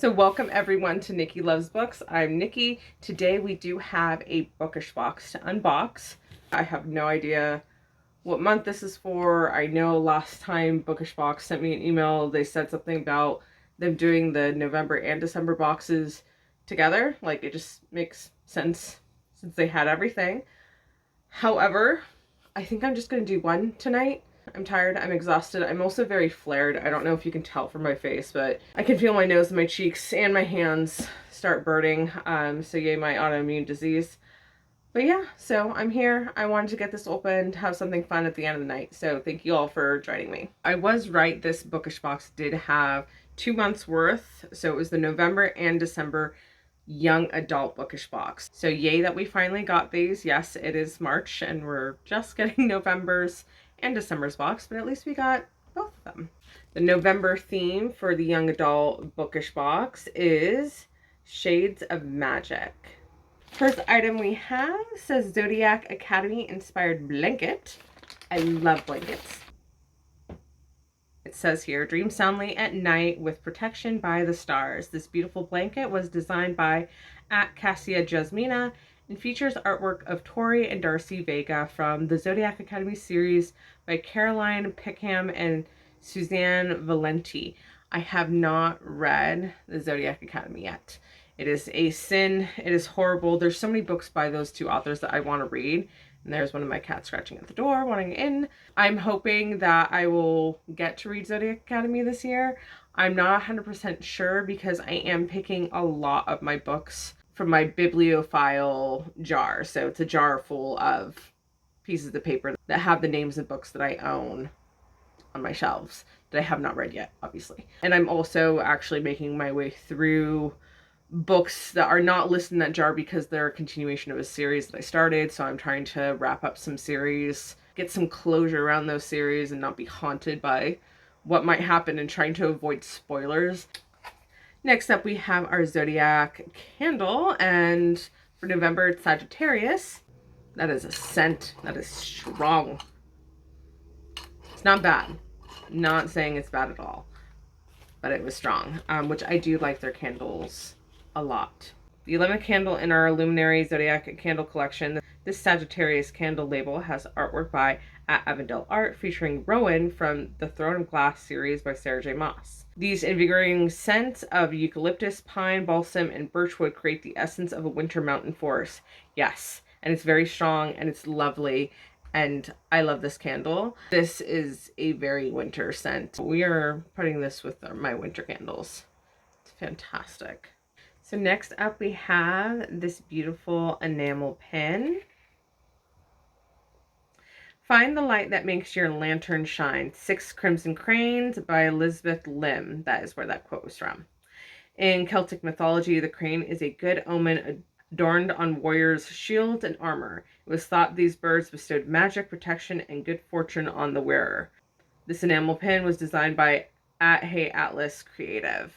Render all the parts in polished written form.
So welcome everyone to Nikki Loves Books. I'm Nikki. Today we do have a bookish box to unbox. I have no idea what month this is for. I know last time Bookish Box sent me an email, they said something about them doing the November and December boxes together. Like, it just makes sense since they had everything. However, I think I'm just going to do one tonight. I'm tired, I'm exhausted, I'm also very flared. I don't know if you can tell from my face, but I can feel my nose and my cheeks and my hands start burning. So yay, my autoimmune disease. But yeah, so I'm here. I wanted to get this open, to have something fun at the end of the night. So thank you all for joining me. I was right, this bookish box did have 2 months worth. So it was the November and December young adult bookish box. So yay that we finally got these. Yes, it is March and we're just getting November's and December's box, but at least we got both of them. The November theme for the young adult bookish box is Shades of Magic. First item we have says Zodiac Academy inspired blanket. I love blankets. It says here, dream soundly at night with protection by the stars. This beautiful blanket was designed by Cassia Jasmina and features artwork of Tori and Darcy Vega from the Zodiac Academy series by Caroline Pickham and Suzanne Valenti. I have not read the Zodiac Academy yet. It is a sin. It is horrible. There's so many books by those two authors that I want to read. And there's one of my cats scratching at the door, wanting in. I'm hoping that I will get to read Zodiac Academy this year. I'm not 100% sure because I am picking a lot of my books from my bibliophile jar. So it's a jar full of pieces of paper that have the names of books that I own on my shelves that I have not read yet, obviously. And I'm also actually making my way through books that are not listed in that jar because they're a continuation of a series that I started. So I'm trying to wrap up some series, get some closure around those series and not be haunted by what might happen and trying to avoid spoilers. Next up, we have our Zodiac Candle, and for November, it's Sagittarius. That is a scent. That is strong. It's not bad. Not saying it's bad at all, but it was strong, which I do like their candles a lot. The 11th candle in our Luminary Zodiac Candle collection. This Sagittarius candle label has artwork by Avondale Art featuring Rowan from the Throne of Glass series by Sarah J. Maas. These invigorating scents of eucalyptus, pine, balsam, and birchwood create the essence of a winter mountain forest. Yes, and it's very strong and it's lovely. And I love this candle. This is a very winter scent. We are putting this with my winter candles. It's fantastic. So next up we have this beautiful enamel pen. Find the light that makes your lantern shine. 6 Crimson Cranes by Elizabeth Lim. That is where that quote was from. In Celtic mythology, the crane is a good omen adorned on warriors' shields and armor. It was thought these birds bestowed magic, protection, and good fortune on the wearer. This enamel pen was designed by Hey Atlas Creative.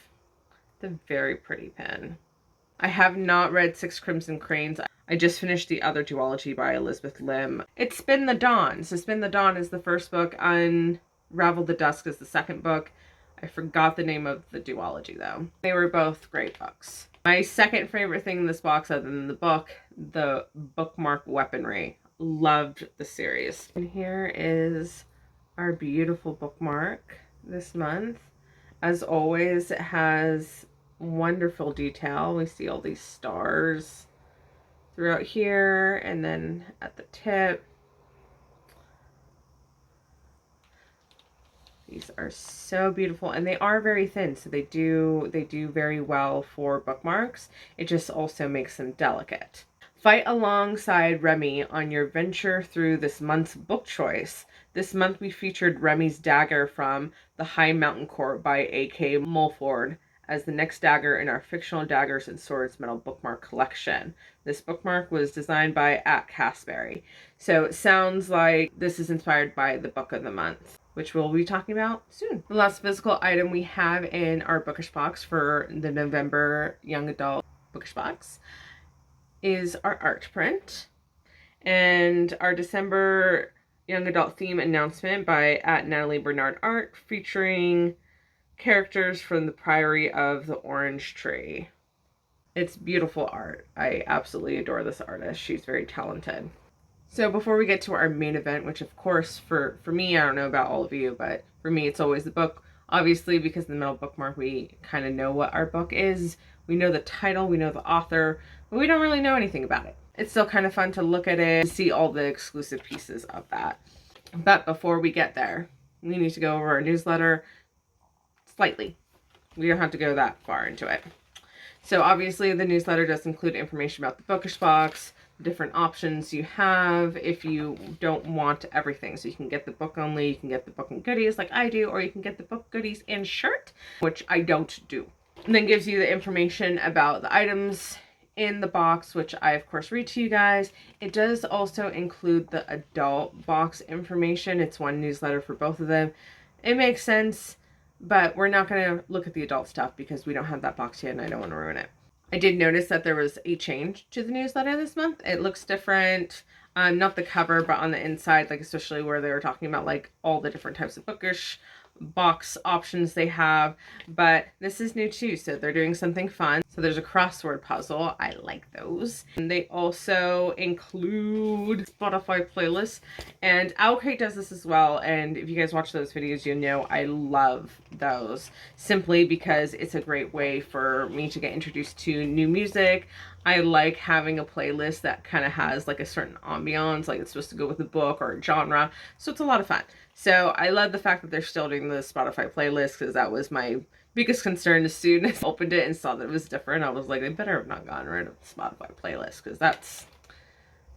It's a very pretty pen. I have not read 6 Crimson Cranes. I just finished the other duology by Elizabeth Lim. It's Spin the Dawn. So Spin the Dawn is the first book. Unravel the Dusk is the second book. I forgot the name of the duology though. They were both great books. My second favorite thing in this box other than the book, the Bookmark weaponry. Loved the series. And here is our beautiful bookmark this month. As always, it has wonderful detail. We see all these stars throughout here and then at the tip. These are so beautiful and they are very thin, so they do very well for bookmarks. It just also makes them delicate. Fight alongside Remy on your venture through this month's book choice. This month we featured Remy's dagger from The High Mountain Court by A.K. Mulford as the next dagger in our fictional Daggers and Swords metal bookmark collection. This bookmark was designed by @Casberry. So it sounds like this is inspired by the book of the month, which we'll be talking about soon. The last physical item we have in our bookish box for the November young adult bookish box is our art print and our December young adult theme announcement by @Natalie Bernard Art featuring characters from the Priory of the Orange Tree. It's beautiful art. I absolutely adore this artist. She's very talented. So before we get to our main event, which of course for me, I don't know about all of you, but for me it's always the book. Obviously, because in the middle bookmark, we kind of know what our book is. We know the title, we know the author, but we don't really know anything about it. It's still kind of fun to look at it, see all the exclusive pieces of that. But before we get there, we need to go over our newsletter slightly. We don't have to go that far into it. So obviously the newsletter does include information about the Bookish Box, different options you have if you don't want everything. So you can get the book only, you can get the book and goodies like I do, or you can get the book, goodies, and shirt, which I don't do. And then gives you the information about the items in the box, which I of course read to you guys. It does also include the adult box information. It's one newsletter for both of them. It makes sense, but we're not going to look at the adult stuff because we don't have that box yet and I don't want to ruin it. I did notice that there was a change to the newsletter this month. It looks different. Not the cover, but on the inside, like especially where they were talking about like all the different types of Bookish Box options they have. But this is new too, so they're doing something fun. So there's a crossword puzzle. I like those. And they also include Spotify playlists. And Owlcrate does this as well. And if you guys watch those videos, you know I love those. Simply because it's a great way for me to get introduced to new music. I like having a playlist that kind of has like a certain ambiance, like it's supposed to go with the book or a genre. So it's a lot of fun. So I love the fact that they're still doing the Spotify playlist because that was my biggest concern. As soon as I opened it and saw that it was different, I was like, they better have not gotten rid of the Spotify playlist because that's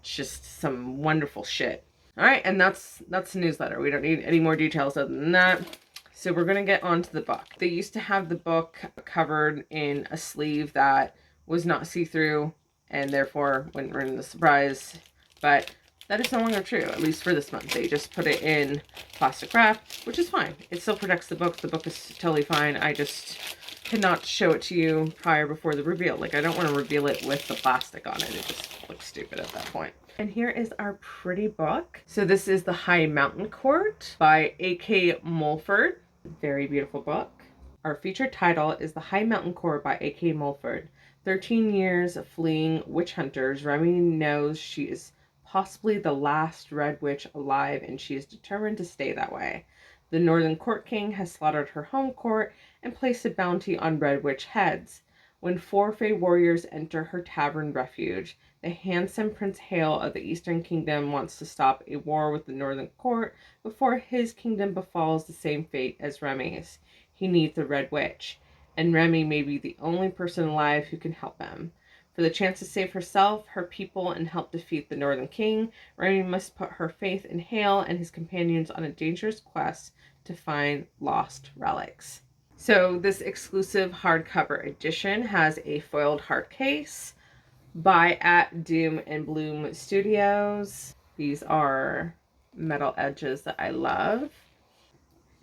just some wonderful shit. All right, and that's the newsletter. We don't need any more details other than that. So we're going to get on to the book. They used to have the book covered in a sleeve that was not see-through and therefore wouldn't ruin the surprise, but that is no longer true, at least for this month. They just put it in plastic wrap, which is fine. It still protects the book. The book is totally fine. I just cannot show it to you before the reveal. Like, I don't want to reveal it with the plastic on it. It just looks stupid at that point. And here is our pretty book. So this is The High Mountain Court by A.K. Mulford. Very beautiful book. Our featured title is The High Mountain Court by A.K. Mulford. 13 years of fleeing witch hunters, Remy knows she is possibly the last red witch alive, and she is determined to stay that way. The Northern Court King has slaughtered her home court and placed a bounty on red witch heads. When 4 Fae warriors enter her tavern refuge, the handsome Prince Hale of the Eastern Kingdom wants to stop a war with the Northern Court before his kingdom befalls the same fate as Remy's. He needs a red witch, and Remy may be the only person alive who can help him. For the chance to save herself, her people, and help defeat the Northern King, Remy must put her faith in Hale and his companions on a dangerous quest to find lost relics. So this exclusive hardcover edition has a foiled hard case by At Doom and Bloom Studios. These are metal edges that I love.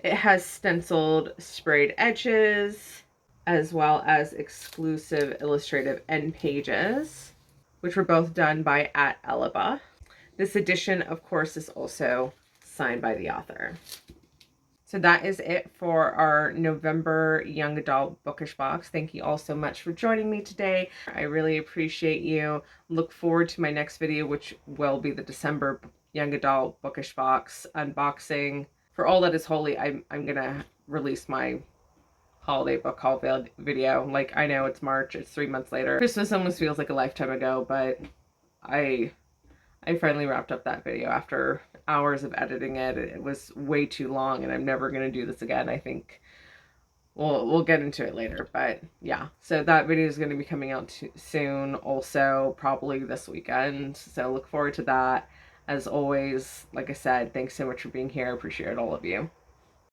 It has stenciled sprayed edges, as well as exclusive illustrative end pages, which were both done by At Elaba. This edition, of course, is also signed by the author. So that is it for our November Young Adult Bookish Box. Thank you all so much for joining me today. I really appreciate you. Look forward to my next video, which will be the December Young Adult Bookish Box unboxing. For All That Is Holy, I'm going to release my holiday book haul video. Like, I know it's March, it's 3 months later. Christmas almost feels like a lifetime ago, but I finally wrapped up that video after hours of editing it. It was way too long, and I'm never going to do this again. I think we'll get into it later, but yeah. So that video is going to be coming out soon, also probably this weekend. So look forward to that. As always, like I said, thanks so much for being here. I appreciate all of you.